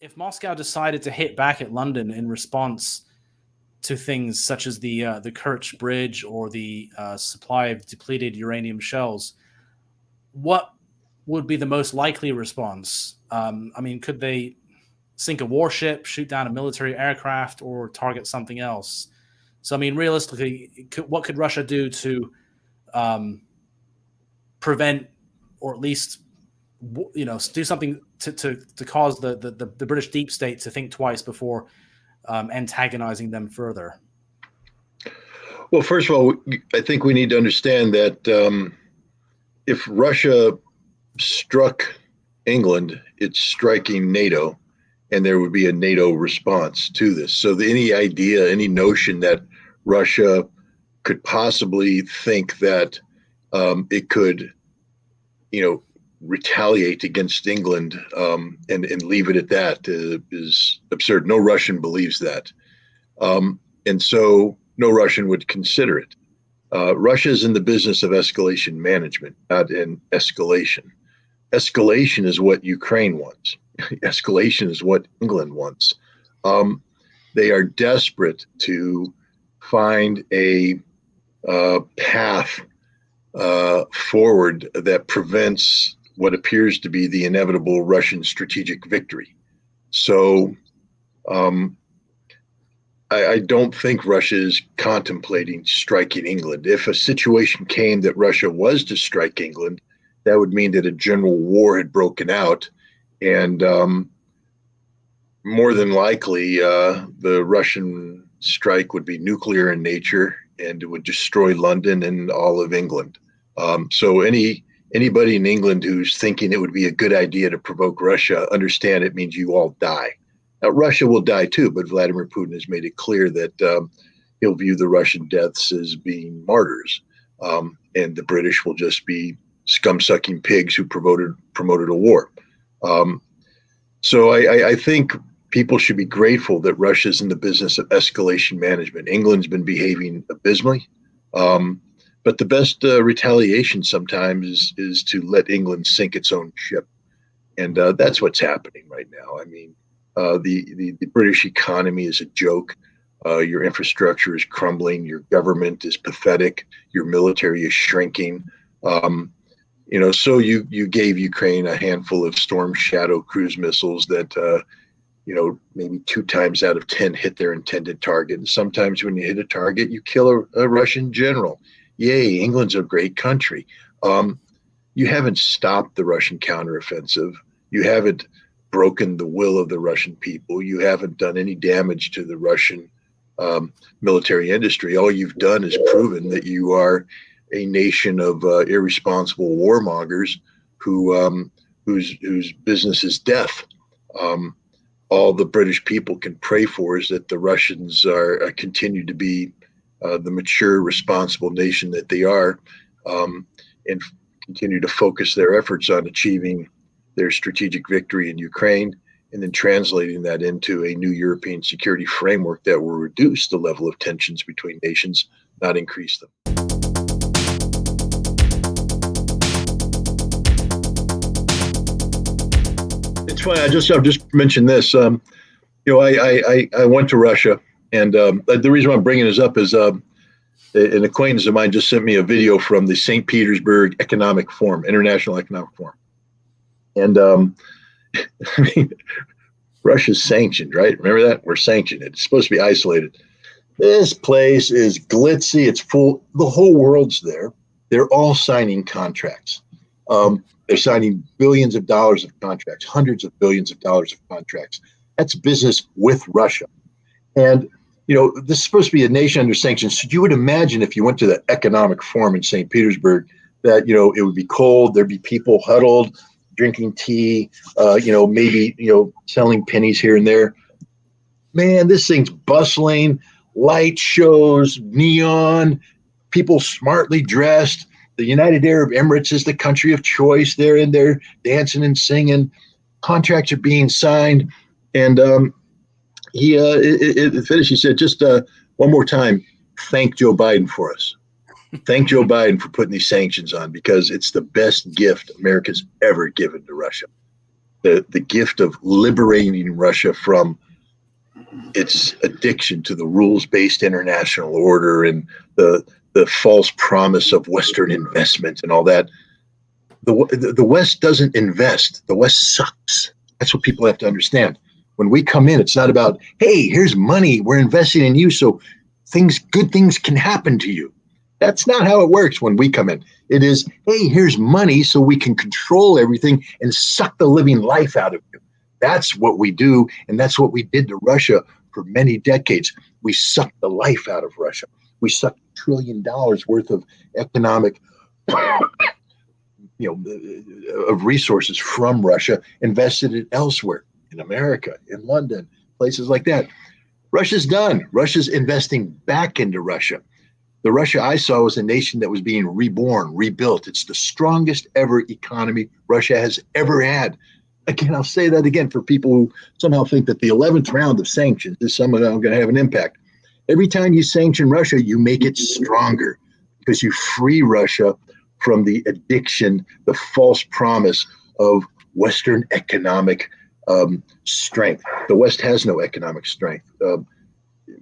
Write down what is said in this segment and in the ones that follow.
if Moscow decided to hit back at London in response to things such as the Kerch Bridge or the supply of depleted uranium shells, what would be the most likely response? I mean, could they sink a warship, shoot down a military aircraft, or target something else? So, I mean, realistically, what could Russia do to prevent, or at least, do something to cause the British deep state to think twice before antagonizing them further? Well, first of all, I think we need to understand that if Russia struck England, it's striking NATO, and there would be a NATO response to this. So any idea, any notion that Russia could possibly think that it could, retaliate against England and leave it at that is absurd. No Russian believes that. And so no Russian would consider it. Russia is in the business of escalation management, not in escalation. Escalation is what Ukraine wants. Escalation is what England wants. They are desperate to find a path forward that prevents what appears to be the inevitable Russian strategic victory. So I don't think Russia is contemplating striking England. If a situation came that Russia was to strike England, that would mean that a general war had broken out, and more than likely the Russian strike would be nuclear in nature, and it would destroy London and all of England. So anybody in England who's thinking it would be a good idea to provoke Russia, understand it means you all die. Now, Russia will die too, but Vladimir Putin has made it clear that he'll view the Russian deaths as being martyrs, and the British will just be scum-sucking pigs who promoted a war. So I think people should be grateful that Russia's in the business of escalation management. England's been behaving abysmally, but the best retaliation sometimes is to let England sink its own ship, and that's what's happening right now. I mean, the British economy is a joke. Your infrastructure is crumbling. Your government is pathetic. Your military is shrinking. So you gave Ukraine a handful of Storm Shadow cruise missiles that, maybe 2 times out of 10 hit their intended target. And sometimes when you hit a target, you kill a Russian general. Yay, England's a great country. You haven't stopped the Russian counteroffensive. You haven't broken the will of the Russian people. You haven't done any damage to the Russian military industry. All you've done is proven that you are a nation of irresponsible warmongers whose business is death. All the British people can pray for is that the Russians continue to be the mature, responsible nation that they are, and continue to focus their efforts on achieving their strategic victory in Ukraine, and then translating that into a new European security framework that will reduce the level of tensions between nations, not increase them. It's funny. I'll just mention this. I went to Russia, and the reason why I'm bringing this up is an acquaintance of mine just sent me a video from the St. Petersburg Economic Forum, International Economic Forum. And I mean, Russia's sanctioned, right? Remember that? We're sanctioned. It's supposed to be isolated. This place is glitzy. It's full. The whole world's there. They're all signing contracts. They're signing billions of dollars of contracts, hundreds of billions of dollars of contracts. That's business with Russia. And, this is supposed to be a nation under sanctions. So you would imagine if you went to the Economic Forum in St. Petersburg that, it would be cold. There'd be people huddled, drinking tea, maybe, selling pennies here and there. Man, this thing's bustling, light shows, neon, people smartly dressed. The United Arab Emirates is the country of choice. They're in there dancing and singing. Contracts are being signed. And he finished. He said, just one more time, thank Joe Biden for us. Thank Joe Biden for putting these sanctions on, because it's the best gift America's ever given to Russia. the gift of liberating Russia from its addiction to the rules-based international order and the false promise of Western investment and all that. The West doesn't invest. The West sucks. That's what people have to understand. When we come in, it's not about, hey, here's money, we're investing in you, so good things can happen to you. That's not how it works when we come in. It is, hey, here's money so we can control everything and suck the living life out of you. That's what we do, and that's what we did to Russia for many decades. We sucked the life out of Russia. We sucked $1 trillion worth of economic of resources from Russia, invested it elsewhere, in America, in London, places like that. Russia's done. Russia's investing back into Russia. The Russia I saw was a nation that was being reborn, rebuilt. It's the strongest ever economy Russia has ever had. Again, I'll say that again for people who somehow think that the 11th round of sanctions is somehow going to have an impact. Every time you sanction Russia, you make it stronger because you free Russia from the addiction, the false promise of Western economic strength. The West has no economic strength.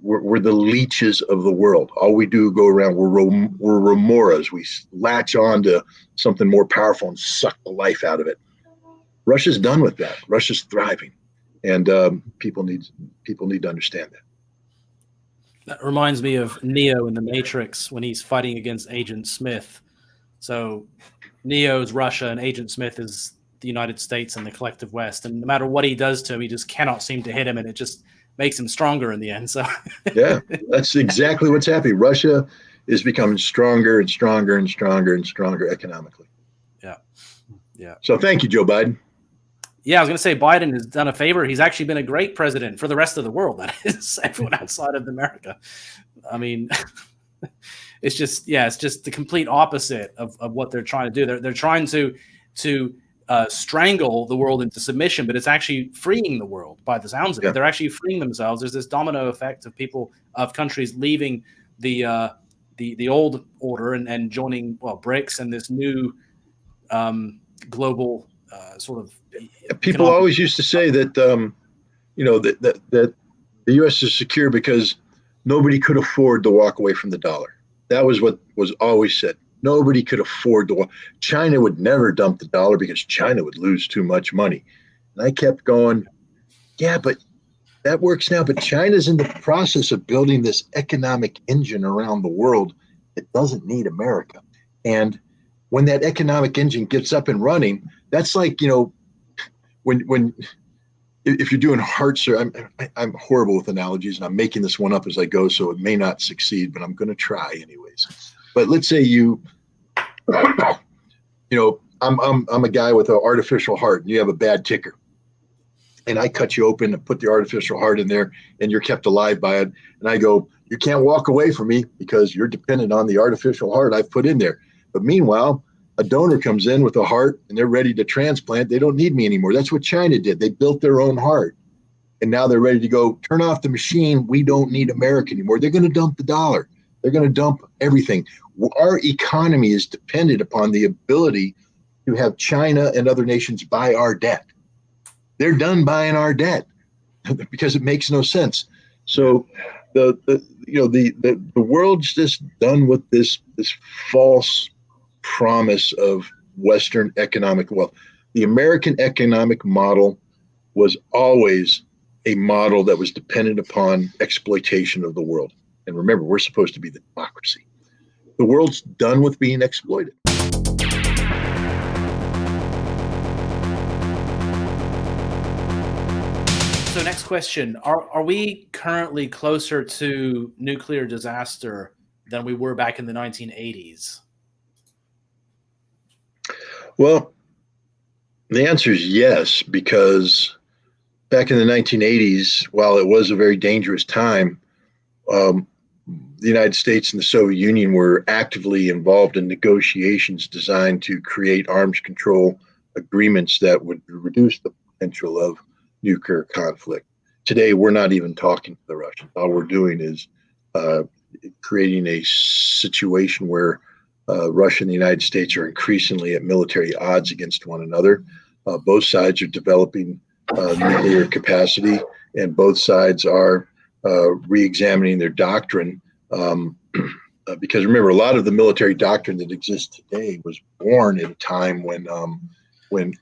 We're the leeches of the world. All we do go around, we're remoras. We latch on to something more powerful and suck the life out of it. Russia's done with that. Russia's thriving, and people need to understand that. That reminds me of Neo in the Matrix when he's fighting against Agent Smith. So Neo's Russia and Agent Smith is the United States and the collective West. And no matter what he does to him, he just cannot seem to hit him, and it just makes him stronger in the end. So yeah, that's exactly what's happening. Russia is becoming stronger and stronger and stronger and stronger economically. Yeah. Yeah. So thank you, Joe Biden. Yeah, I was going to say Biden has done a favor. He's actually been a great president for the rest of the world. That is, everyone outside of America. I mean, it's just the complete opposite of what they're trying to do. They're trying to strangle the world into submission, but it's actually freeing the world by the sounds of it. They're actually freeing themselves. There's this domino effect of countries leaving the old order and joining BRICS and this new global sort of. People always used to say that that the U.S. is secure because nobody could afford to walk away from the dollar. That was what was always said. Nobody could afford to. China would never dump the dollar because China would lose too much money. And I kept going, yeah, but that works now. But China's in the process of building this economic engine around the world that doesn't need America. And when that economic engine gets up and running, that's like, when if you're doing heart surgery, I'm horrible with analogies, and I'm making this one up as I go, so it may not succeed, but I'm going to try anyways. But let's say I'm a guy with an artificial heart, and you have a bad ticker, and I cut you open and put the artificial heart in there, and you're kept alive by it, and I go, you can't walk away from me because you're dependent on the artificial heart I've put in there. But meanwhile, a donor comes in with a heart and they're ready to transplant. They don't need me anymore. That's what China did. They built their own heart. And now they're ready to go, turn off the machine. We don't need America anymore. They're going to dump the dollar. They're going to dump everything. Our economy is dependent upon the ability to have China and other nations buy our debt. They're done buying our debt because it makes no sense. So the world's just done with this false promise of Western economic wealth. The American economic model was always a model that was dependent upon exploitation of the world. And remember, we're supposed to be the democracy. The world's done with being exploited. So next question, are we currently closer to nuclear disaster than we were back in the 1980s? Well, the answer is yes, because back in the 1980s, while it was a very dangerous time, the United States and the Soviet Union were actively involved in negotiations designed to create arms control agreements that would reduce the potential of nuclear conflict. Today, we're not even talking to the Russians. All we're doing is creating a situation where Russia and the United States are increasingly at military odds against one another. Both sides are developing nuclear capacity, and both sides are re-examining their doctrine. Because remember, a lot of the military doctrine that exists today was born at a time when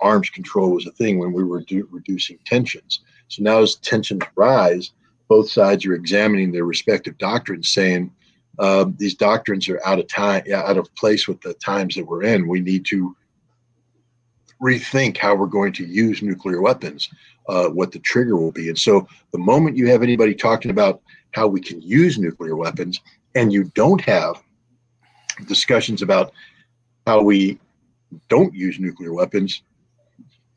arms control was a thing, when we were reducing tensions. So now as tensions rise, both sides are examining their respective doctrines, saying these doctrines are out of place with the times that we're in. We need to rethink how we're going to use nuclear weapons, what the trigger will be. And so the moment you have anybody talking about how we can use nuclear weapons, and you don't have discussions about how we don't use nuclear weapons,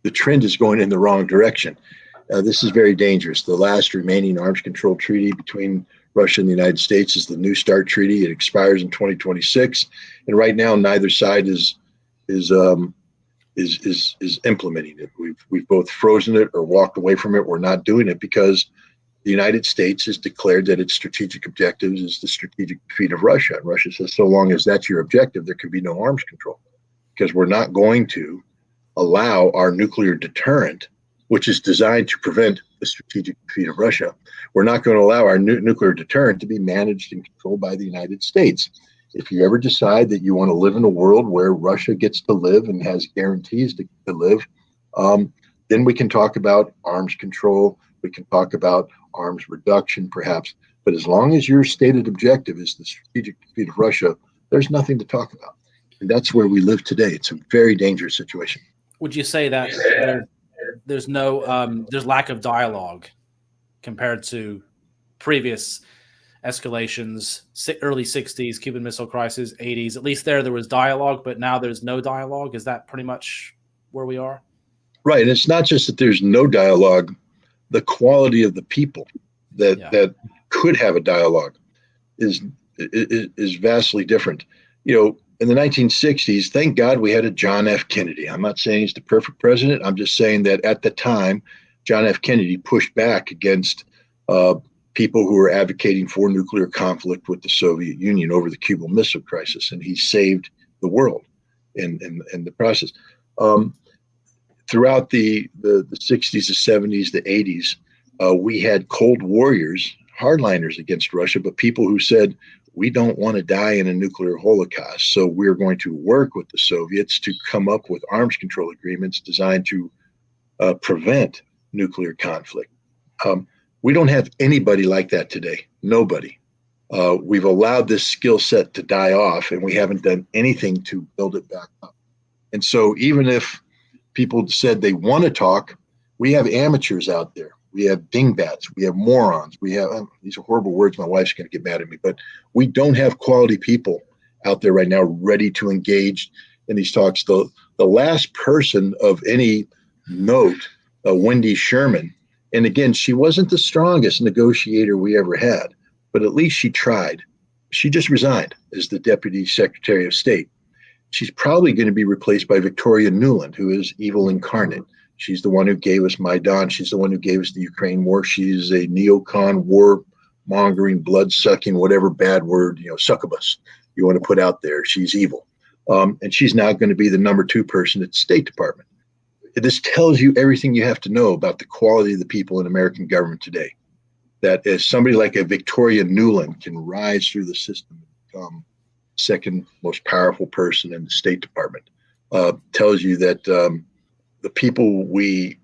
the trend is going in the wrong direction. This is very dangerous. The last remaining arms control treaty between Russia and the United States is the New START treaty. It expires in 2026, and right now neither side is implementing it. We've both frozen it or walked away from it. We're not doing it because the United States has declared that its strategic objectives is the strategic defeat of Russia. And Russia says, so long as that's your objective, there can be no arms control, because we're not going to allow our nuclear deterrent, which is designed to prevent the strategic defeat of Russia. We're not going to allow our nuclear deterrent to be managed and controlled by the United States. If you ever decide that you want to live in a world where Russia gets to live and has guarantees to live, then we can talk about arms control. We can talk about arms reduction, perhaps. But as long as your stated objective is the strategic defeat of Russia, there's nothing to talk about. And that's where we live today. It's a very dangerous situation. Would you say that there's lack of dialogue compared to previous escalations, early 60s, Cuban Missile Crisis, 80s? At least there was dialogue, but now there's no dialogue. Is that pretty much where we are? Right. And it's not just that there's no dialogue. The quality of the people that could have a dialogue is vastly different. In the 1960s, thank God we had a John F. Kennedy. I'm not saying he's the perfect president. I'm just saying that at the time, John F. Kennedy pushed back against people who were advocating for nuclear conflict with the Soviet Union over the Cuban Missile Crisis, and he saved the world in the process. Throughout the 60s, the 70s, the 80s, we had Cold Warriors, hardliners against Russia, but people who said, we don't want to die in a nuclear holocaust, so we're going to work with the Soviets to come up with arms control agreements designed to prevent nuclear conflict. We don't have anybody like that today. Nobody. We've allowed this skill set to die off, and we haven't done anything to build it back up. And so even if people said they want to talk, we have amateurs out there. We have dingbats. We have morons. We have, these are horrible words. My wife's going to get mad at me, but we don't have quality people out there right now ready to engage in these talks. The last person of any note, Wendy Sherman, and again, she wasn't the strongest negotiator we ever had, but at least she tried. She just resigned as the Deputy Secretary of State. She's probably going to be replaced by Victoria Nuland, who is evil incarnate. She's the one who gave us Maidan. She's the one who gave us the Ukraine war. She's a neocon, war-mongering, blood-sucking, whatever bad word, succubus you want to put out there. She's evil. And she's now going to be the number 2 person at the State Department. This tells you everything you have to know about the quality of the people in American government today. That as somebody like a Victoria Nuland can rise through the system and become second most powerful person in the State Department, tells you that the people we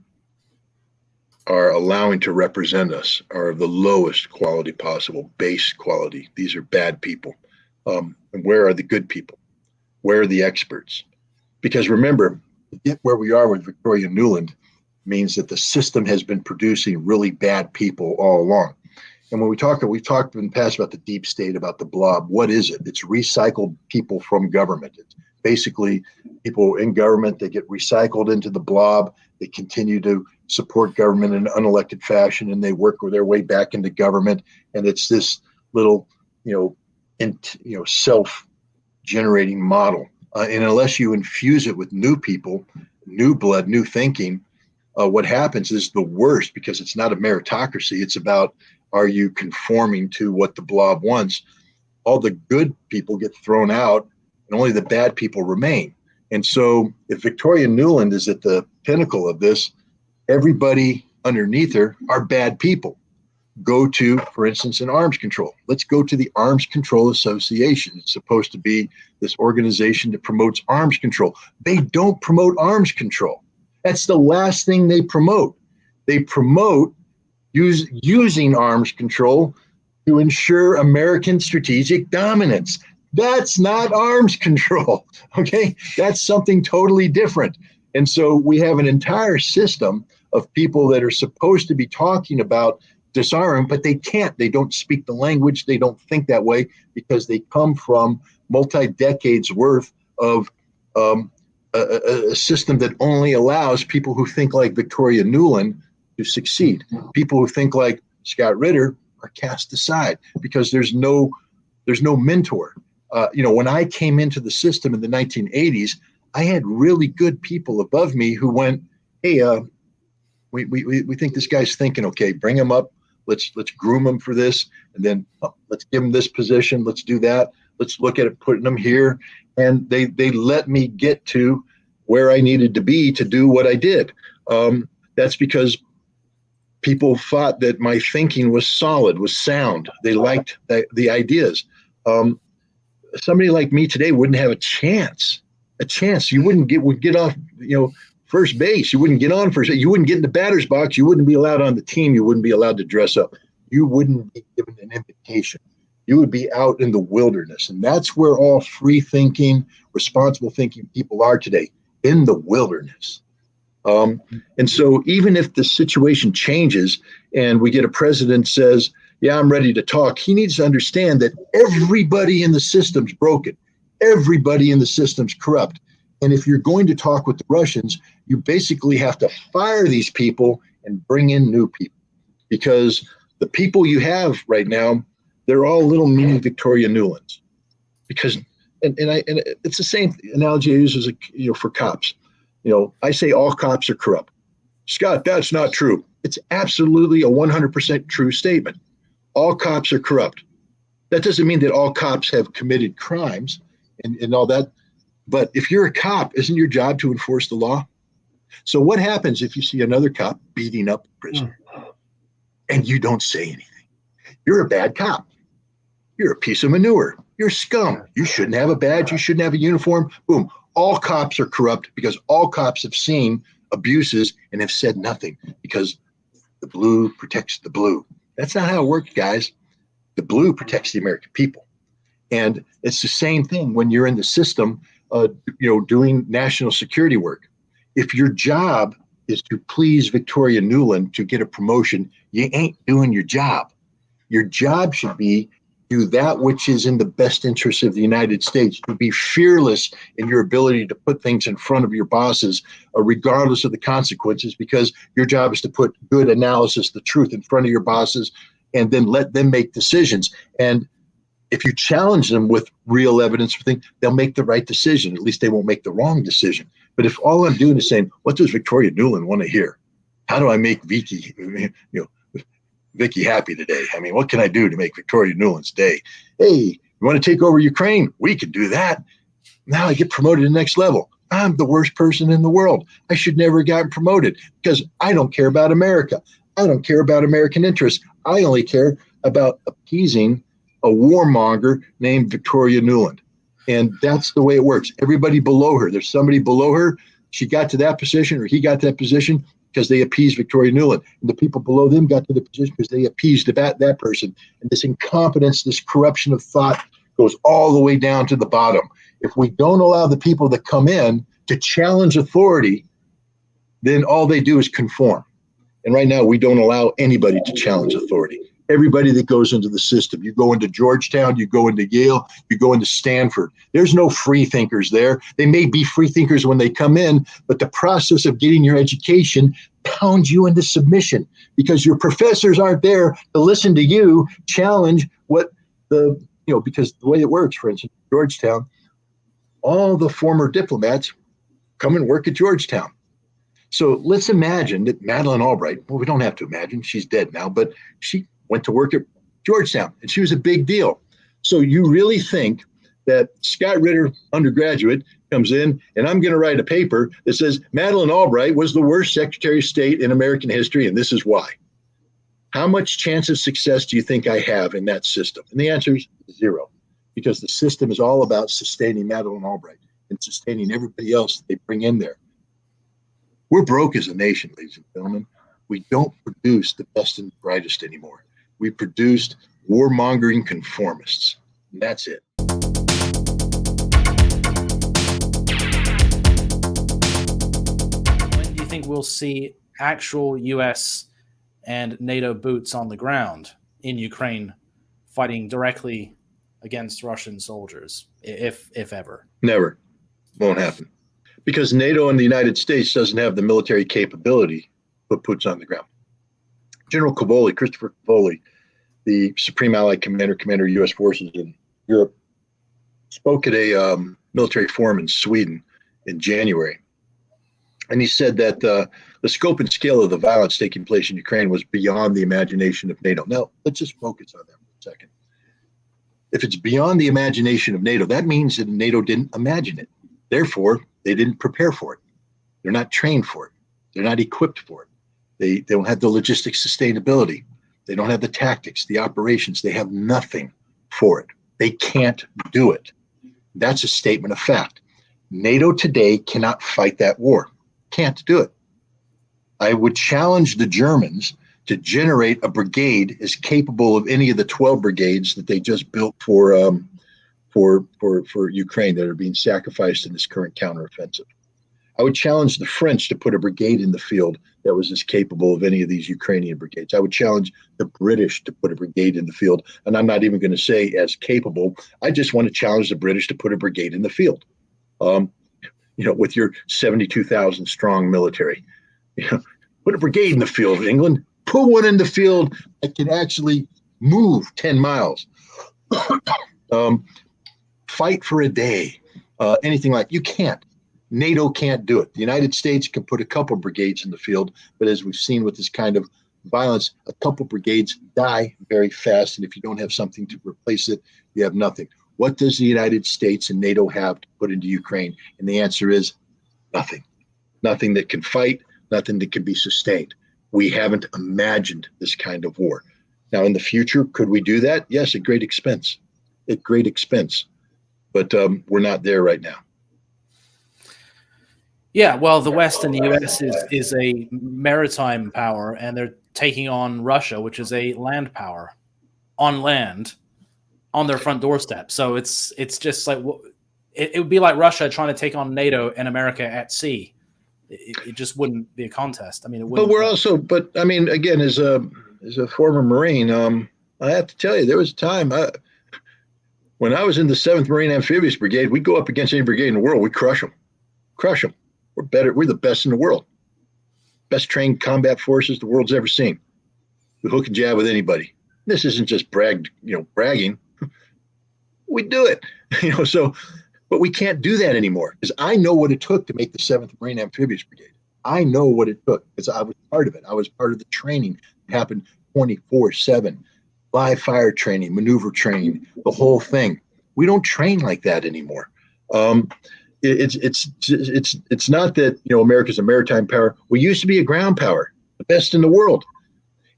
are allowing to represent us are of the lowest quality possible, base quality. These are bad people. And where are the good people? Where are the experts? Because remember, to get where we are with Victoria Nuland means that the system has been producing really bad people all along. And when we've talked in the past about the deep state, about the blob. What is it? It's recycled people from government. It's basically people in government that get recycled into the blob. They continue to support government in an unelected fashion, and they work their way back into government. And it's this little, self-generating model. And unless you infuse it with new people, new blood, new thinking, what happens is the worst, because it's not a meritocracy. It's about, are you conforming to what the blob wants? All the good people get thrown out and only the bad people remain. And so if Victoria Nuland is at the pinnacle of this, everybody underneath her are bad people. Go to, for instance, an arms control. Let's go to the Arms Control Association. It's supposed to be this organization that promotes arms control. They don't promote arms control. That's the last thing they promote. They promote using arms control to ensure American strategic dominance. That's not arms control, okay? That's something totally different. And so we have an entire system of people that are supposed to be talking about disarming, but they can't. They don't speak the language. They don't think that way because they come from multi-decades worth of a system that only allows people who think like Victoria Nuland to succeed. People who think like Scott Ritter are cast aside because there's no mentor. When I came into the system in the 1980s, I had really good people above me who went, "Hey, we think this guy's thinking okay. Bring him up. Let's groom him for this, and then let's give him this position. Let's do that. Let's look at it, putting him here." And they let me get to where I needed to be to do what I did. That's because people thought that my thinking was solid, was sound. They liked the ideas. Somebody like me today wouldn't have a chance. You would get off, first base. You wouldn't get on first. You wouldn't get in the batter's box. You wouldn't be allowed on the team. You wouldn't be allowed to dress up. You wouldn't be given an invitation. You would be out in the wilderness. And that's where all free thinking, responsible thinking people are today, in the wilderness. And so even if the situation changes and we get a president says, "Yeah, I'm ready to talk," he needs to understand that everybody in the system's broken. Everybody in the system's corrupt. And if you're going to talk with the Russians, you basically have to fire these people and bring in new people, because the people you have right now, they're all little mini Victoria Nulands. Because, and it's the same analogy I use for cops. I say all cops are corrupt. Scott, that's not true. It's absolutely a 100% true statement. All cops are corrupt. That doesn't mean that all cops have committed crimes and all that. But if you're a cop, isn't your job to enforce the law? So what happens if you see another cop beating up a prisoner and you don't say anything? You're a bad cop. You're a piece of manure. You're scum. You shouldn't have a badge. You shouldn't have a uniform. Boom. All cops are corrupt because all cops have seen abuses and have said nothing because the blue protects the blue. That's not how it works, guys. The blue protects the American people. And it's the same thing when you're in the system, doing national security work. If your job is to please Victoria Nuland to get a promotion, you ain't doing your job. Your job should be do that which is in the best interest of the United States, to be fearless in your ability to put things in front of your bosses, regardless of the consequences, because your job is to put good analysis, the truth in front of your bosses, and then let them make decisions. And if you challenge them with real evidence, they'll make the right decision. At least they won't make the wrong decision. But if all I'm doing is saying, what does Victoria Nuland want to hear? How do I make Vicky happy today? I mean, what can I do to make Victoria Nuland's day? Hey, you want to take over Ukraine? We can do that. Now I get promoted to the next level. I'm the worst person in the world. I should never have gotten promoted because I don't care about America. I don't care about American interests. I only care about appeasing a warmonger named Victoria Nuland. And that's the way it works. Everybody below her, there's somebody below her. She got to that position or he got to that position because they appeased Victoria Nuland. And the people below them got to the position because they appeased that person. And this incompetence, this corruption of thought goes all the way down to the bottom. If we don't allow the people that come in to challenge authority, then all they do is conform. And right now, we don't allow anybody to challenge authority. Everybody that goes into the system, you go into Georgetown, you go into Yale, you go into Stanford. There's no free thinkers there. They may be free thinkers when they come in, but the process of getting your education pounds you into submission because your professors aren't there to listen to you challenge what because the way it works, for instance, Georgetown, all the former diplomats come and work at Georgetown. So let's imagine that Madeleine Albright, well, we don't have to imagine, she's dead now, but she went to work at Georgetown and she was a big deal. So you really think that Scott Ritter, undergraduate, comes in, and I'm going to write a paper that says Madeleine Albright was the worst Secretary of State in American history, and this is why. How much chance of success do you think I have in that system? And the answer is 0, because the system is all about sustaining Madeleine Albright and sustaining everybody else they bring in there. We're broke as a nation, ladies and gentlemen. We don't produce the best and brightest anymore. We produced warmongering conformists, and that's it. When do you think we'll see actual US and NATO boots on the ground in Ukraine fighting directly against Russian soldiers, if ever? Never. Won't happen. Because NATO and the United States doesn't have the military capability to put boots on the ground. General Cavoli, Christopher Cavoli, the Supreme Allied Commander of U.S. forces in Europe, spoke at a military forum in Sweden in January. And he said that the scope and scale of the violence taking place in Ukraine was beyond the imagination of NATO. Now, let's just focus on that for a second. If it's beyond the imagination of NATO, that means that NATO didn't imagine it. Therefore, they didn't prepare for it. They're not trained for it. They're not equipped for it. They don't have the logistics sustainability. They don't have the tactics, the operations. They have nothing for it. They can't do it. That's a statement of fact. NATO today cannot fight that war. Can't do it. I would challenge the Germans to generate a brigade as capable of any of the 12 brigades that they just built for Ukraine that are being sacrificed in this current counteroffensive. I would challenge the French to put a brigade in the field that was as capable of any of these Ukrainian brigades. I would challenge the British to put a brigade in the field, and I'm not even going to say as capable. I just want to challenge the British to put a brigade in the field. With your 72,000 strong military, put a brigade in the field, England. Put one in the field that can actually move 10 miles. Fight for a day, anything like you can't. NATO can't do it. The United States can put a couple brigades in the field, but as we've seen with this kind of violence, a couple brigades die very fast, and if you don't have something to replace it, you have nothing. What does the United States and NATO have to put into Ukraine? And the answer is nothing. Nothing that can fight, nothing that can be sustained. We haven't imagined this kind of war. Now, in the future, could we do that? Yes, at great expense. At great expense. But we're not there right now. Yeah, well, the West and the U.S. is a maritime power, and they're taking on Russia, which is a land power, on land, on their front doorstep. So it's just like it would be like Russia trying to take on NATO and America at sea. It just wouldn't be a contest. I mean, it wouldn't. But I mean, again, as a former Marine, I have to tell you, there was a time when I was in the 7th Marine Amphibious Brigade, we'd go up against any brigade in the world, we'd crush them. We're better. We're the best in the world. Best trained combat forces the world's ever seen. We hook and jab with anybody. This isn't just bragging. We do it, but we can't do that anymore because I know what it took to make the 7th Marine Amphibious Brigade. I know what it took because I was part of it. I was part of the training that happened 24/7, live fire training, maneuver training, the whole thing. We don't train like that anymore. It's not that America's a maritime power. We used to be a ground power, the best in the world,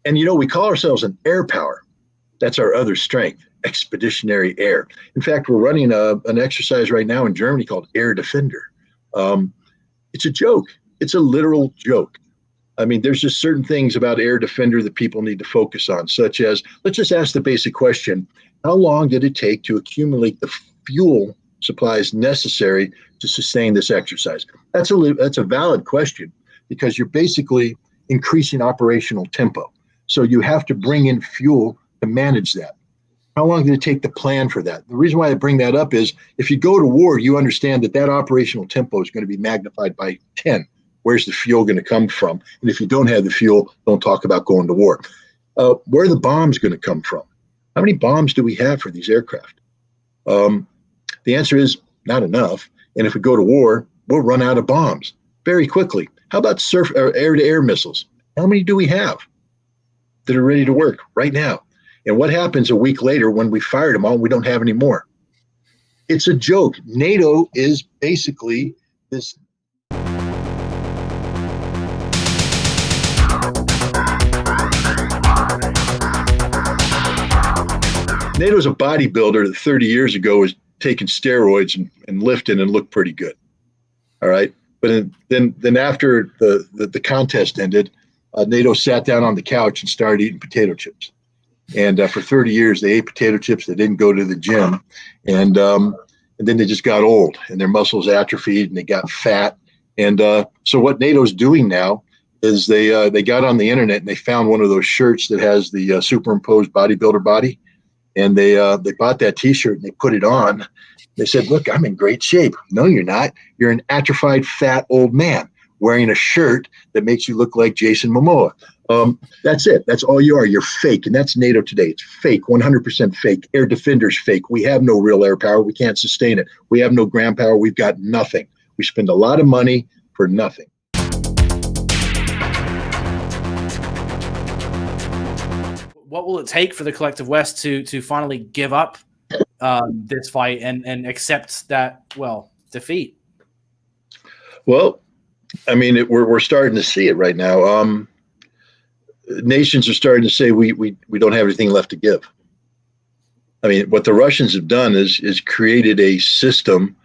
and we call ourselves an air power. That's our other strength, expeditionary air. In fact, we're running an exercise right now in Germany called Air Defender. It's a joke. It's a literal joke. I mean, there's just certain things about Air Defender that people need to focus on, such as, let's just ask the basic question, how long did it take to accumulate the fuel supplies necessary to sustain this exercise? That's a valid question because you're basically increasing operational tempo. So you have to bring in fuel to manage that. How long did it take to plan for that? The reason why I bring that up is if you go to war, you understand that operational tempo is going to be magnified by 10. Where's the fuel going to come from? And if you don't have the fuel, don't talk about going to war. Where are the bombs going to come from? How many bombs do we have for these aircraft? The answer is not enough. And if we go to war, we'll run out of bombs very quickly. How about air-to-air missiles? How many do we have that are ready to work right now? And what happens a week later when we fired them all, we don't have any more? It's a joke. NATO is basically this. NATO's a bodybuilder that 30 years ago was taking steroids and lifting and looked pretty good. All right. But then after the contest ended, NATO sat down on the couch and started eating potato chips. And for 30 years, they ate potato chips. They didn't go to the gym. And then they just got old and their muscles atrophied and they got fat. And so what NATO's doing now is they got on the internet and they found one of those shirts that has the superimposed bodybuilder body. And they bought that T-shirt and they put it on. They said, "Look, I'm in great shape." No, you're not. You're an atrophied, fat old man wearing a shirt that makes you look like Jason Momoa. That's it. That's all you are. You're fake. And that's NATO today. It's fake, 100% fake. Air defender's fake. We have no real air power. We can't sustain it. We have no ground power. We've got nothing. We spend a lot of money for nothing. What will it take for the collective West to finally give up this fight and accept that, well, defeat? Well, I mean, we're starting to see it right now. Nations are starting to say we don't have anything left to give. I mean, what the Russians have done is created a system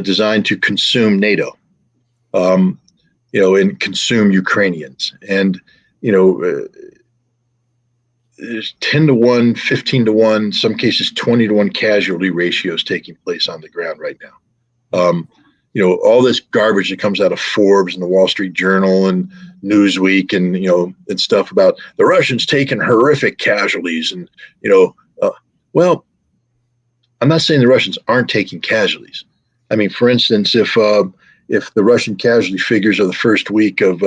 designed to consume NATO, and consume Ukrainians. And, there's 10-to-1, 15-to-1, some cases 20-to-1 casualty ratios taking place on the ground right now. All this garbage that comes out of Forbes and the Wall Street Journal and Newsweek and stuff about the Russians taking horrific casualties. And, well, I'm not saying the Russians aren't taking casualties. I mean, for instance, if the Russian casualty figures of the first week of,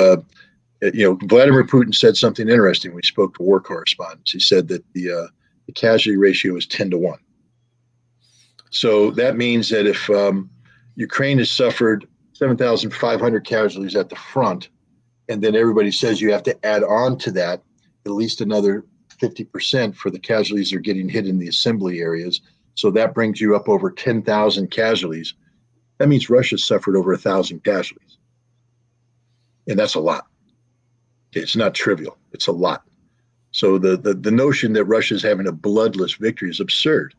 Vladimir Putin said something interesting. We spoke to war correspondents. He said that the casualty ratio is 10-to-1. So that means that if Ukraine has suffered 7,500 casualties at the front, and then everybody says you have to add on to that at least another 50% for the casualties that are getting hit in the assembly areas. So that brings you up over 10,000 casualties. That means Russia suffered over 1,000 casualties. And that's a lot. It's not trivial. It's a lot. So the notion that Russia's having a bloodless victory is absurd.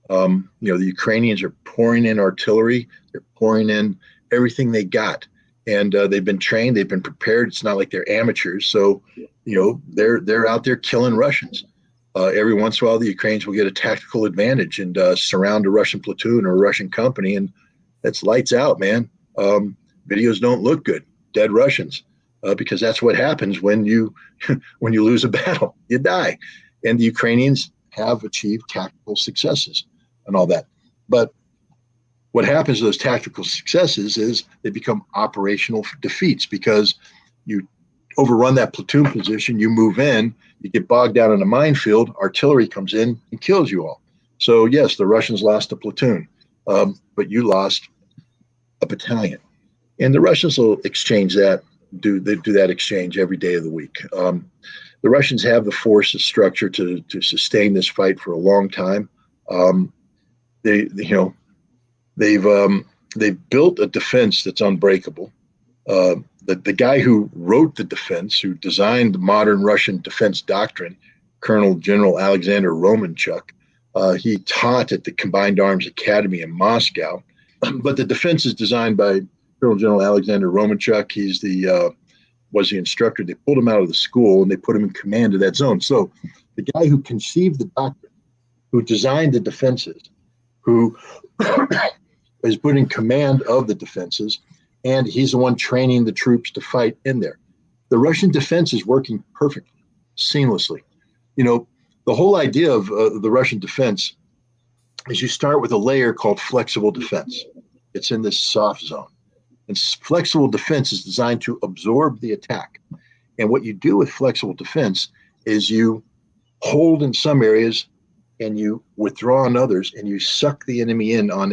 The Ukrainians are pouring in artillery. They're pouring in everything they got. And they've been trained. They've been prepared. It's not like they're amateurs. So, they're out there killing Russians. Every once in a while, the Ukrainians will get a tactical advantage and surround a Russian platoon or a Russian company. And that's lights out, man. Videos don't look good. Dead Russians. Because that's what happens when you lose a battle. You die. And the Ukrainians have achieved tactical successes and all that. But what happens to those tactical successes is they become operational defeats because you overrun that platoon position, you move in, you get bogged down in a minefield, artillery comes in and kills you all. So yes, the Russians lost a platoon, but you lost a battalion. And the Russians will exchange that. They do that exchange every day of the week. The Russians have the forces structure to sustain this fight for a long time. They've built a defense that's unbreakable. The guy who wrote the defense, who designed the modern Russian defense doctrine, Colonel General Alexander Romanchuk, he taught at the Combined Arms Academy in Moscow. But the defense is designed by Colonel General Alexander Romanchuk. He's was the instructor. They pulled him out of the school and they put him in command of that zone. So the guy who conceived the doctrine, who designed the defenses, who is put in command of the defenses, and he's the one training the troops to fight in there. The Russian defense is working perfectly, seamlessly. The whole idea of the Russian defense is you start with a layer called flexible defense. It's in this soft zone. And flexible defense is designed to absorb the attack. And what you do with flexible defense is you hold in some areas and you withdraw in others, and you suck the enemy in on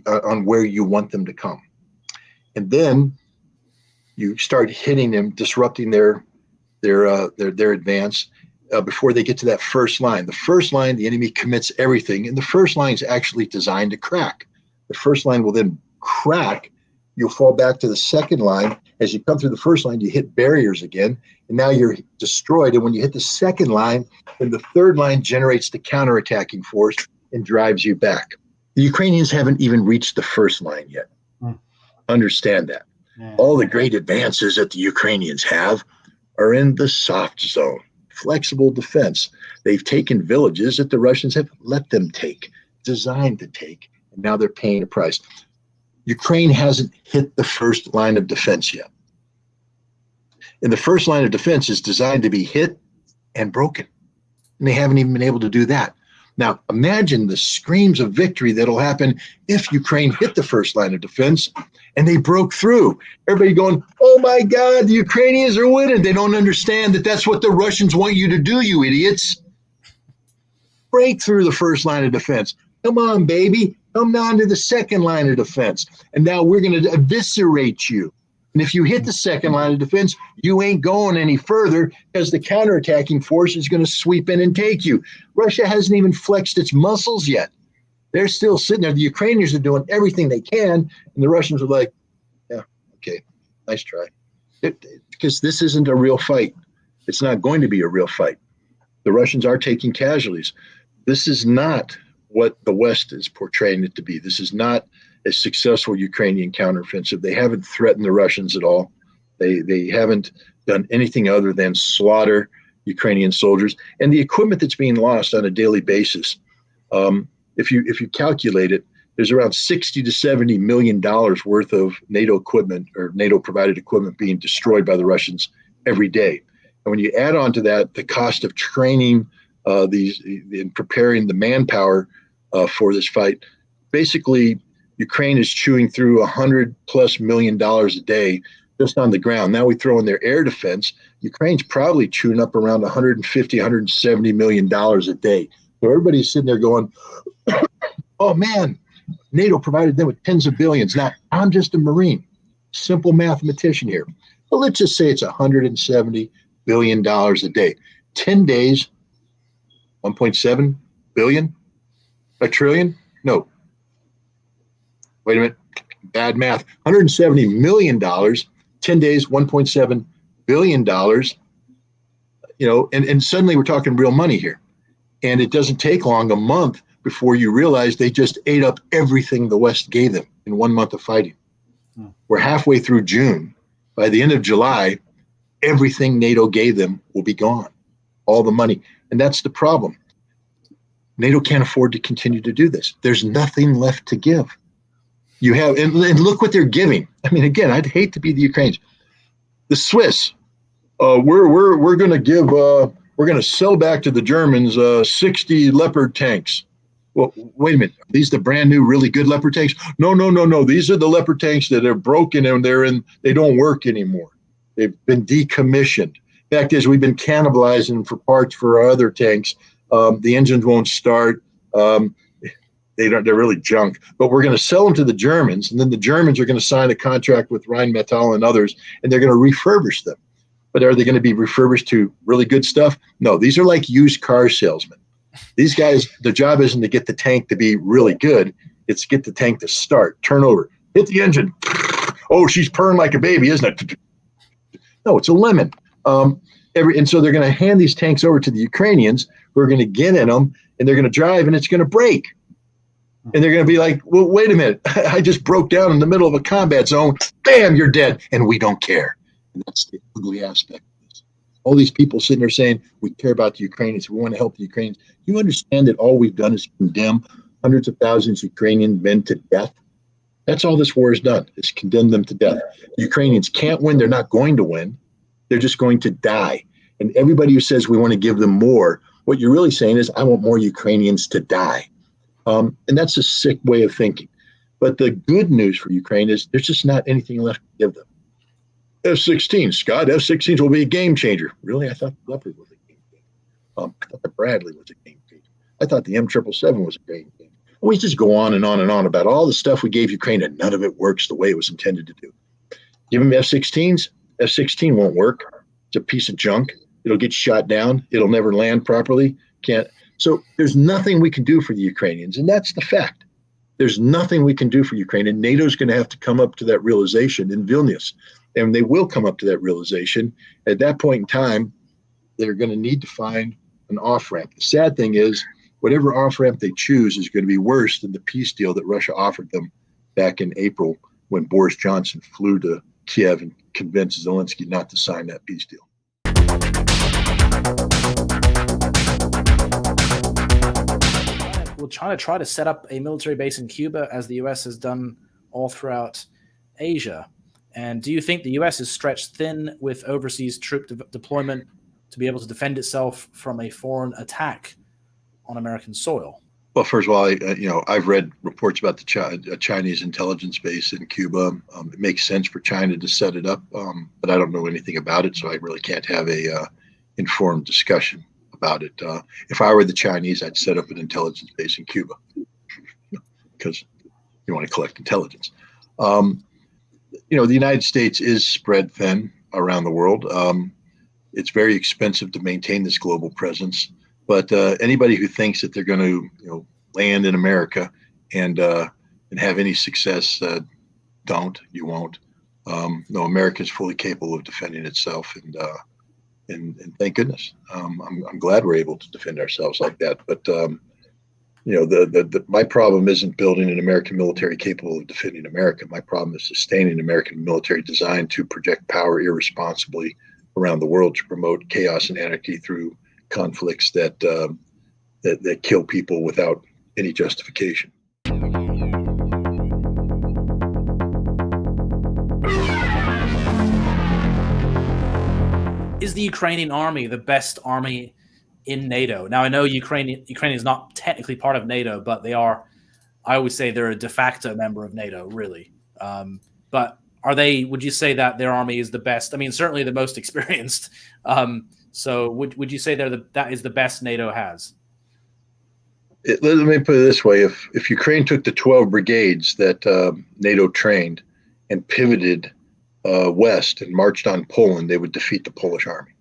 on where you want them to come. And then you start hitting them, disrupting their advance, before they get to that first line. The first line, the enemy commits everything, and the first line is actually designed to crack. The first line will then crack. You'll fall back to the second line. As you come through the first line, you hit barriers again, and now you're destroyed. And when you hit the second line, then the third line generates the counterattacking force and drives you back. The Ukrainians haven't even reached the first line yet. Understand that. Yeah. All the great advances that the Ukrainians have are in the soft zone, flexible defense. They've taken villages that the Russians have let them take, designed to take, and now they're paying a price. Ukraine hasn't hit the first line of defense yet. And the first line of defense is designed to be hit and broken. And they haven't even been able to do that. Now, imagine the screams of victory that'll happen if Ukraine hit the first line of defense and they broke through. Everybody going, oh my God, the Ukrainians are winning. They don't understand that that's what the Russians want you to do, you idiots. Break through the first line of defense. Come on, baby. Come down to the second line of defense. And now we're going to eviscerate you. And if you hit the second line of defense, you ain't going any further because the counterattacking force is going to sweep in and take you. Russia hasn't even flexed its muscles yet. They're still sitting there. The Ukrainians are doing everything they can, and the Russians are like, yeah, okay, nice try. Because this isn't a real fight. It's not going to be a real fight. The Russians are taking casualties. This is not what the West is portraying it to be. This is not a successful Ukrainian counteroffensive. They haven't threatened the Russians at all. They haven't done anything other than slaughter Ukrainian soldiers. And the equipment that's being lost on a daily basis, if you calculate it, there's around 60 to 70 million dollars worth of NATO equipment or NATO provided equipment being destroyed by the Russians every day. And when you add on to that the cost of training these and preparing the manpower for this fight, basically Ukraine is chewing through $100+ million a day just on the ground. Now we throw in their air defense. Ukraine's probably chewing up around 150, $170 million a day. So everybody's sitting there going, oh man, NATO provided them with tens of billions. Now I'm just a Marine, simple mathematician here. But let's just say it's $170 billion a day. 10 days, 1.7 billion, a trillion? No. Wait a minute, bad math. $170 million, 10 days, $1.7 billion, and suddenly we're talking real money here. And it doesn't take long, a month, before you realize they just ate up everything the West gave them in 1 month of fighting. We're halfway through June. By the end of July, everything NATO gave them will be gone, all the money. And that's the problem. NATO can't afford to continue to do this. There's nothing left to give. You have, and look what they're giving. I mean, again, I'd hate to be the Ukrainians. The Swiss, we're going to give, we're going to sell back to the Germans 60 Leopard tanks. Well, wait a minute. Are these the brand new, really good Leopard tanks? No. These are the Leopard tanks that are broken and they don't work anymore. They've been decommissioned. Fact is, we've been cannibalizing for parts for our other tanks. The engines won't start. They're really junk, but we're going to sell them to the Germans, and then the Germans are going to sign a contract with Rheinmetall and others, and they're going to refurbish them. But are they going to be refurbished to really good stuff? No, these are like used car salesmen. These guys, their job isn't to get the tank to be really good. It's to get the tank to start, turn over, hit the engine. Oh, she's purring like a baby, isn't it? No, it's a lemon. And so they're going to hand these tanks over to the Ukrainians who are going to get in them, and they're going to drive, and it's going to break. And they're going to be like, well, wait a minute. I just broke down in the middle of a combat zone. Bam, you're dead. And we don't care. And that's the ugly aspect of this. All these people sitting there saying, we care about the Ukrainians. We want to help the Ukrainians. You understand that all we've done is condemn hundreds of thousands of Ukrainian men to death? That's all this war has done, is condemn them to death. The Ukrainians can't win. They're not going to win. They're just going to die. And everybody who says we want to give them more, what you're really saying is, I want more Ukrainians to die. And that's a sick way of thinking. But the good news for Ukraine is there's just not anything left to give them. F-16, Scott, F-16s will be a game changer. Really? I thought the Leopard was a game changer. I thought the Bradley was a game changer. I thought the M777 was a game changer. And we just go on and on and on about all the stuff we gave Ukraine, and none of it works the way it was intended to do. Give them F-16s, F-16 won't work. It's a piece of junk. It'll get shot down. It'll never land properly. Can't. So there's nothing we can do for the Ukrainians, and that's the fact. There's nothing we can do for Ukraine, and NATO's going to have to come up to that realization in Vilnius, and they will come up to that realization. At that point in time, they're going to need to find an off-ramp. The sad thing is, whatever off-ramp they choose is going to be worse than the peace deal that Russia offered them back in April when Boris Johnson flew to Kiev and convinced Zelensky not to sign that peace deal. Will China try to set up a military base in Cuba as the US has done all throughout Asia? And do you think the US is stretched thin with overseas troop deployment to be able to defend itself from a foreign attack on American soil? Well, first of all, I've read reports about the Chinese intelligence base in Cuba. It makes sense for China to set it up, but I don't know anything about it, so I really can't have a informed discussion about it. If I were the Chinese, I'd set up an intelligence base in Cuba because you want to collect intelligence. The United States is spread thin around the world. It's very expensive to maintain this global presence. But anybody who thinks that they're going to, land in America and have any success, you won't. No, America is fully capable of defending itself, and thank goodness. I'm glad we're able to defend ourselves like that. But my problem isn't building an American military capable of defending America. My problem is sustaining American military designed to project power irresponsibly around the world to promote chaos and anarchy through conflicts that kill people without any justification. Is the Ukrainian army the best army in NATO? Now, I know Ukraine is not technically part of NATO, but they are. I always say they're a de facto member of NATO, really. But are they? Would you say that their army is the best? I mean, certainly the most experienced. So would you say that is the best NATO has? Let me put it this way. If Ukraine took the 12 brigades that NATO trained and pivoted west and marched on Poland, they would defeat the Polish army.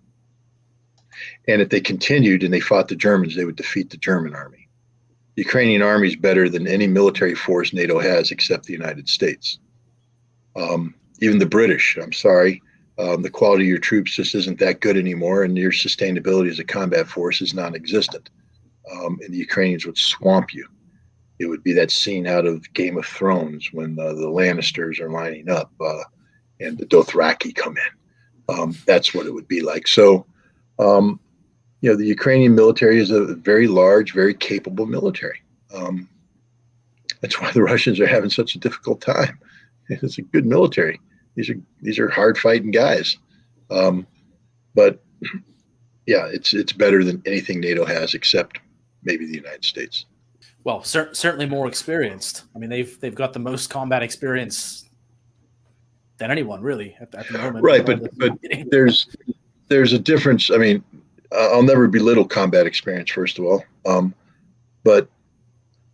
And if they continued and they fought the Germans, they would defeat the German army. The Ukrainian army is better than any military force NATO has except the United States. Even the British, I'm sorry. The quality of your troops just isn't that good anymore, and your sustainability as a combat force is non-existent. And the Ukrainians would swamp you. It would be that scene out of Game of Thrones when the Lannisters are lining up and the Dothraki come in. That's what it would be like. So, the Ukrainian military is a very large, very capable military. That's why the Russians are having such a difficult time. It's a good military. These are hard fighting guys, but yeah, it's better than anything NATO has except maybe the United States. Well, certainly more experienced. I mean, they've got the most combat experience than anyone really at the moment. Right, but there's a difference. I mean, I'll never belittle combat experience, first of all, but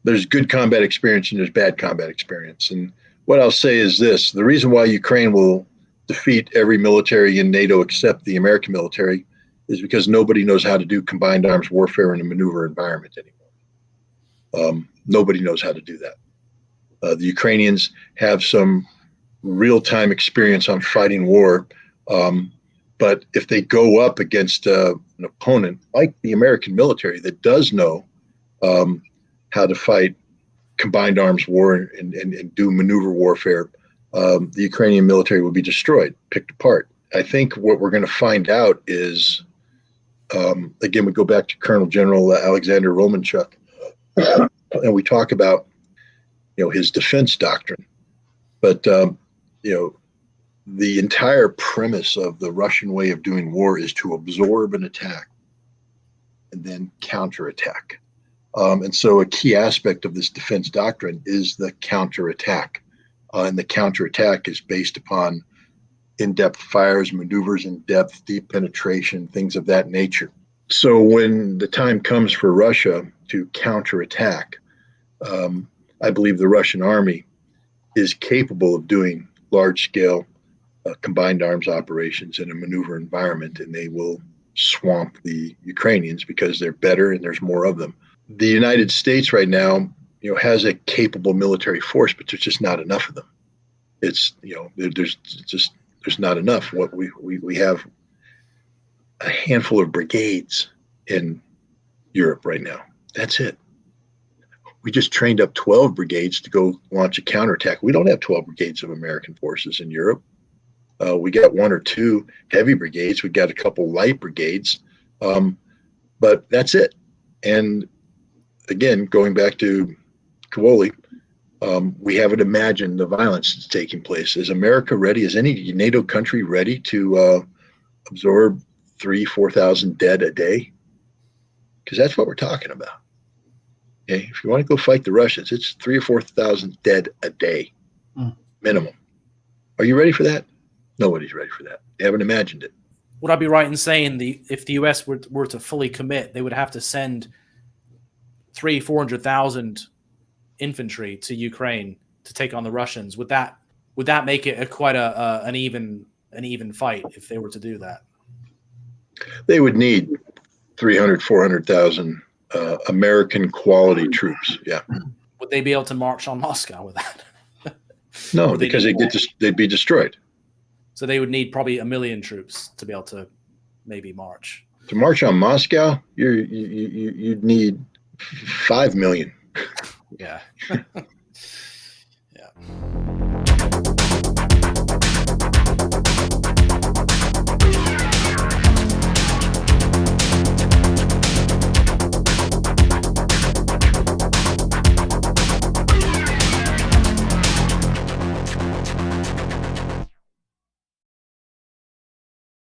there's good combat experience and there's bad combat experience. And what I'll say is this: the reason why Ukraine will defeat every military in NATO except the American military is because nobody knows how to do combined arms warfare in a maneuver environment anymore. Nobody knows how to do that. The Ukrainians have some real-time experience on fighting war, but if they go up against an opponent like the American military that does know how to fight combined arms war and do maneuver warfare, the Ukrainian military will be destroyed, picked apart. I think what we're going to find out is, again, we go back to Colonel General Alexander Romanchuk, and we talk about, his defense doctrine. But, the entire premise of the Russian way of doing war is to absorb an attack and then counterattack. And so a key aspect of this defense doctrine is the counterattack. And the counterattack is based upon in-depth fires, maneuvers in depth, deep penetration, things of that nature. So when the time comes for Russia to counterattack, I believe the Russian army is capable of doing large-scale combined arms operations in a maneuver environment, and they will swamp the Ukrainians because they're better and there's more of them. The United States right now, has a capable military force, but there's just not enough of them. It's, there's not enough. What we have a handful of brigades in Europe right now. That's it. We just trained up 12 brigades to go launch a counterattack. We don't have 12 brigades of American forces in Europe. We got 1 or 2 heavy brigades. We got a couple light brigades, but that's it. And again, going back to Kowoli, we haven't imagined the violence that's taking place. Is America ready? Is any NATO country ready to absorb 3,000-4,000 dead a day? Because that's what we're talking about. Okay? If you want to go fight the Russians, it's 3,000 or 4,000 dead a day, minimum. Are you ready for that? Nobody's ready for that. They haven't imagined it. Would I be right in saying if the US were to fully commit, they would have to send 300,000-400,000 infantry to Ukraine to take on the Russians? Would that make it quite an even fight if they were to do that? They would need 300,000-400,000 American quality troops. Yeah. Would they be able to march on Moscow with that? No, because they'd be destroyed. So they would need probably 1 million troops to be able to maybe march. To march on Moscow, you'd need 5 million. Yeah. Yeah.